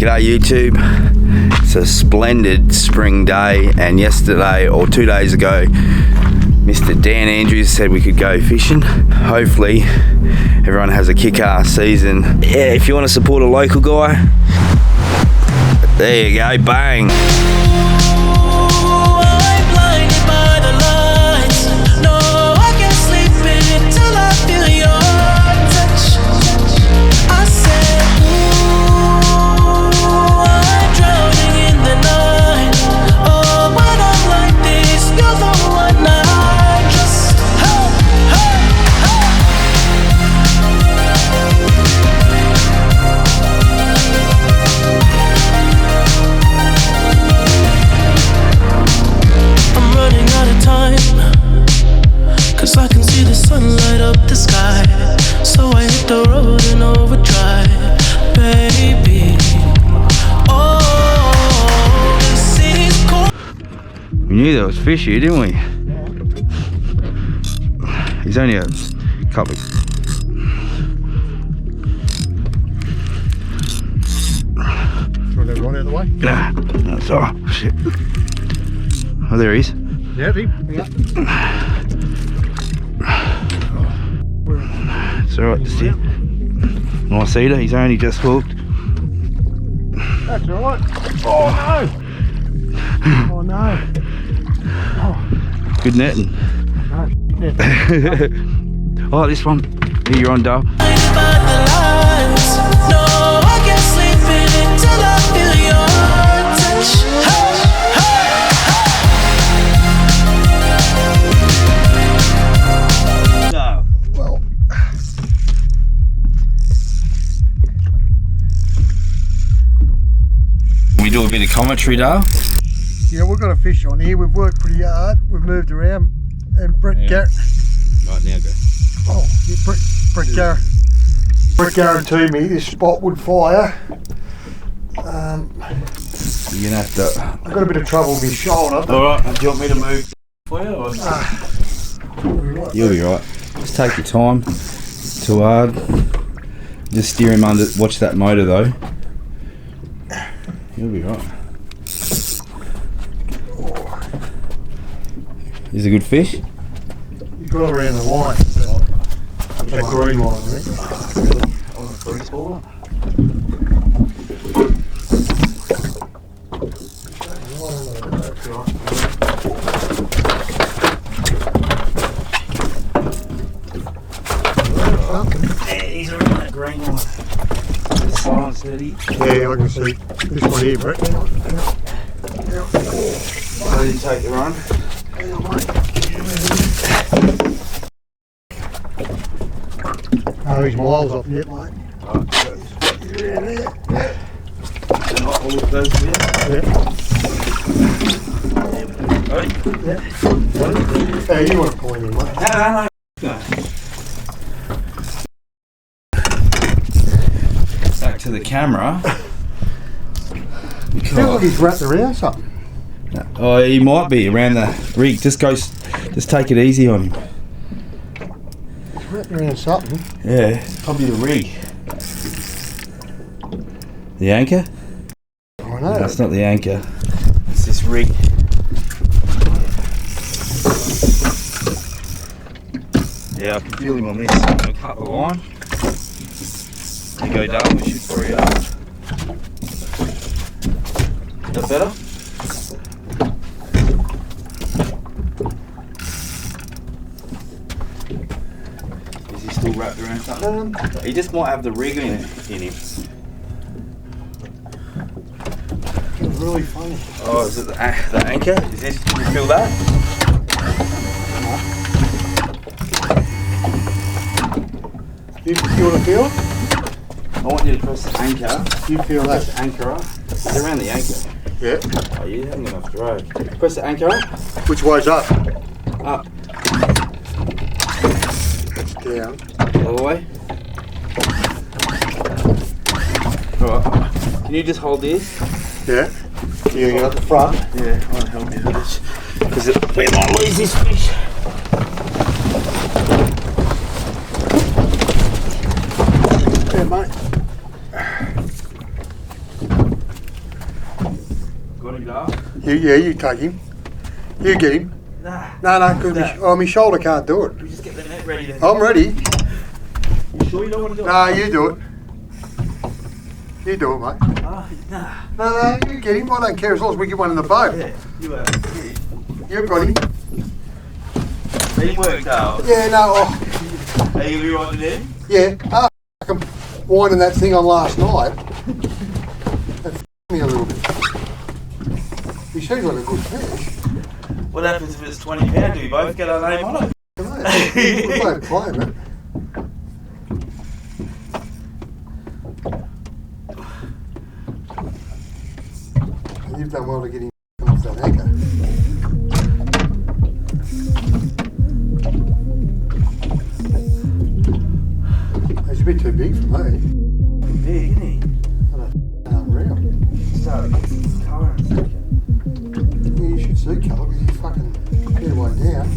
G'day YouTube. It's a splendid spring day, and yesterday or 2 days ago Mr. Dan Andrews said we could go fishing. Hopefully everyone has a kick-ass season. Yeah, if you want to support a local guy, there you go, bang. I can see the sunlight up the sky, so I hit the road in overdrive, baby. Oh, the city's cold. We knew there was fish here, didn't we? He's only a couple. Trying to run out of the way? Nah, that's alright. Shit. Oh, there he is. Yeah, It's alright, just here. Nice eater, he's only just hooked. That's alright. Oh no! Oh no! Oh. Good netting. No, Oh, this one. Here, you're on, Dale. We do a bit of commentary, Dale. yeah, we've got a fish on here. We've worked pretty hard. We've moved around, and Brett Garrett. Right, now go. Oh, yeah, Brett guaranteed me this spot would fire. You're gonna have to. I've got a bit of trouble with my shoulder. Alright, do you want me to move for you? Or? You'll be right. Just take your time. It's too hard. Just steer him under. Watch that motor though. You'll be right. Is it a good fish? You got around the line. That green line, I think. Yeah, he's around that green line. Slow and steady. Yeah, I can see this one here, Brett. So you take the run. Oh, he's miles off yet, mate. Not all of those bits. Yeah. Hey, you want to pull in, mate? No. Back to the camera. I feel like he's wrapped around something. Oh, he might be around the rig. Just take it easy on him. He's wrapped around something. Yeah, probably the rig. The anchor? I know. No, it's not the anchor. It's this rig. Yeah, I can feel him on this. I'll cut the line. You go down, we should free up. Is that better? Is he still wrapped around something? He just might have the rig in him. It's really funny. Oh, is it the anchor? Is this? Can you feel that? You want to feel it? I want you to press the anchor. You feel Press that? the anchor up. It's around the anchor. Yeah. Oh, you haven't got enough drive. Press the anchor up. Which way's up? Up. It's down. All the way. Alright. Can you just hold this? Yeah. You going up the front? Yeah, I'll help you with this. Because we might lose this fish. Yeah, mate. You take him. You get him. No, because my shoulder can't do it. We just get the net ready then. I'm ready. You sure you don't want to do it? No, you do it. You do it, mate. Nah. No, you get him. I don't care as long as we get one in the boat. Yeah, you are. You've got him. Teamwork, Carl. Yeah, no. Are you going to be right with him? Yeah. I'm winding that thing on last night. That f***ed me a little bit. He seems like a good fish. What happens if it's 20 pound? Do we both get our name on it? We both play, man. You've done well to get him off that anchor. He's a bit too big for me. Big, isn't he? Unreal. Start to get some colour in a second. Yeah, you should see colour because he's fucking fair way down.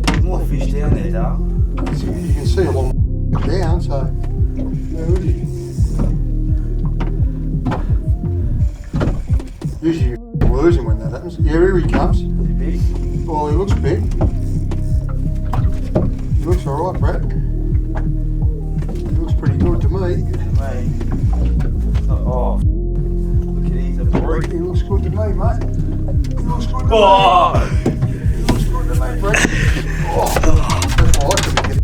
There's more fish down there, Dale. You can see a long down, so where would you? Usually you lose him when that happens. Yeah, here he comes. Is he big? Well, he looks big. He looks alright, Brett. He looks pretty good to me. Good to me. It's not, look at he's a brute. He looks good to me, mate. He looks good to me. Oh! He looks good to me, Brett. Oh, that's why I couldn't get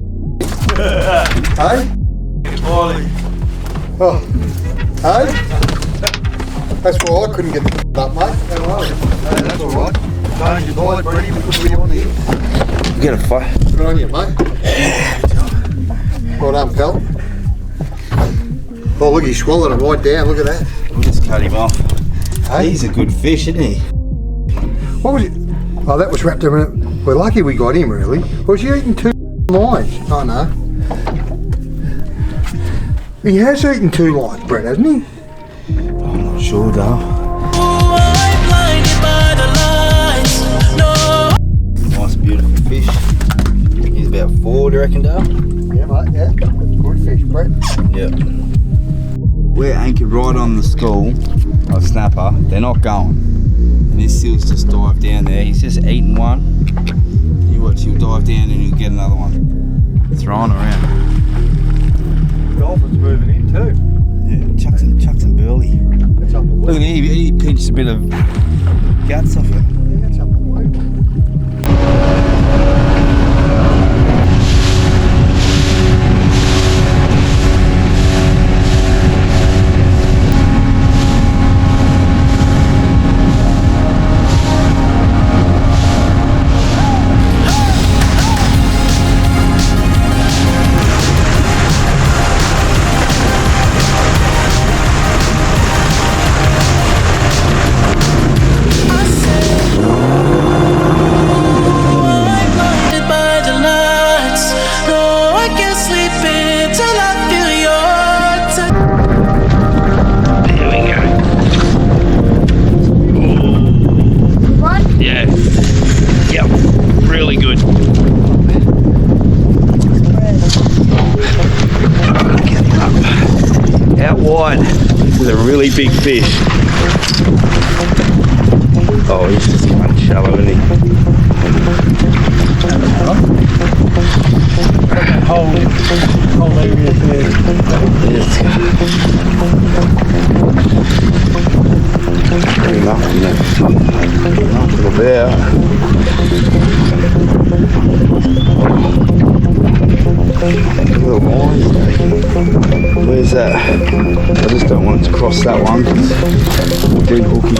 it. Hey? Ollie. Oh. Hey? That's why I couldn't get the up, mate. Don't worry. No, that's alright. Change your mind, Brady. We'll put you on here. Get a fight. Good on you, mate. Well done, pal. Oh, look, he swallowed it right down. Look at that. We'll just cut him off. Hey? He's a good fish, isn't he? What was it? Oh, that was wrapped around it. We're lucky we got him, really. Was he eating 2 lines? Oh, no. He has eaten 2 lines, Brett, hasn't he? I'm not sure, though. Nice, beautiful fish. He's about 4, do you reckon, Dale? Yeah, mate, yeah. Good fish, Brett. Yep. We're anchored right on the school of snapper. They're not going. And this seal's just dived down there. He's just eaten one. You watch, he'll dive down and he'll get another one. Throwing around. Dolphin's moving in too. Yeah, chucks and burley. That's unbelievable. Look at him, he pinched a bit of guts off it. Yeah, that's unbelievable. Really big fish. Oh, he's just kind of shallow, isn't he? Whole area there. Yes. Pretty nothing there. Nice little bear. Little lines. Where's that? I just don't want it to cross that one. Big hooky.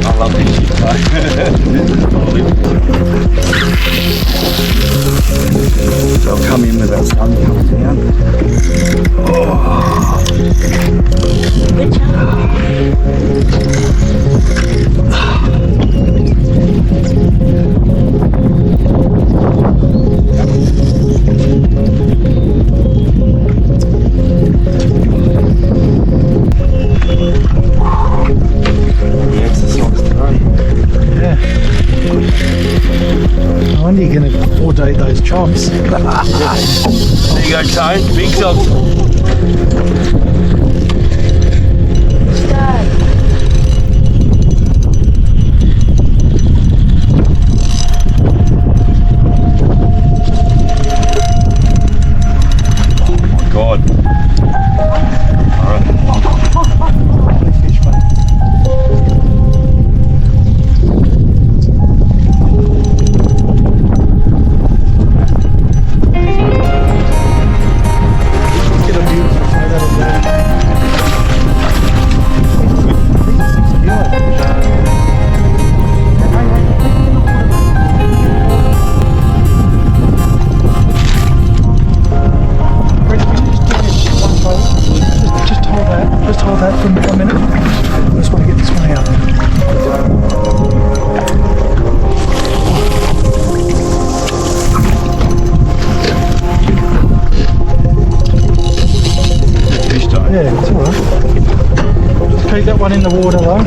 I love this shit, mate. So I'll come in with that sun coming down. Oh. chops. There you go, Tone. Big chops. God. Alright. Fish, mate. Get a beautiful photo of that. These are 6 Just hold that for 1 minute. I just want to get this one out. Fish time. Yeah, it's alright. Just keep that one in the water though.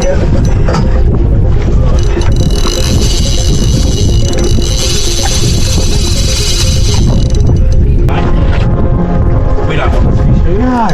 We don't want the fish. No.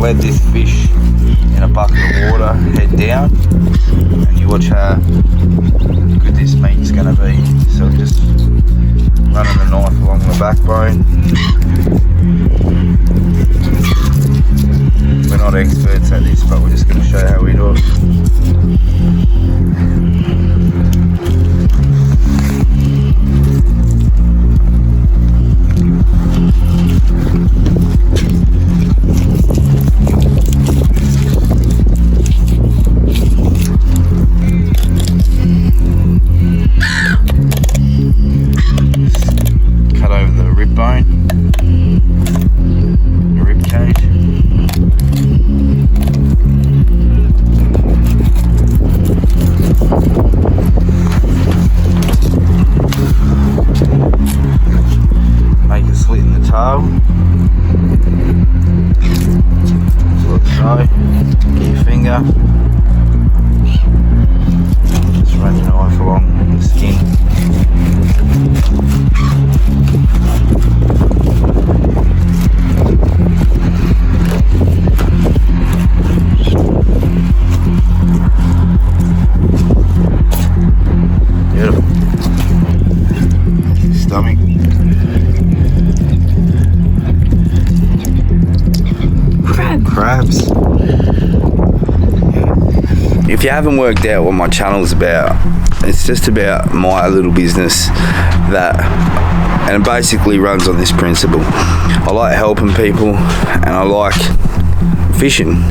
Let this fish in a bucket of water head down, and you watch how good this meat's going to be. So we're just running the knife along the backbone. We're not experts at this, but we're just going to show you how we do it. Just run your knife along the skin. Beautiful. Stomach. Crabs. If you haven't worked out what my channel's about, it's just about my little business and it basically runs on this principle. I like helping people and I like fishing,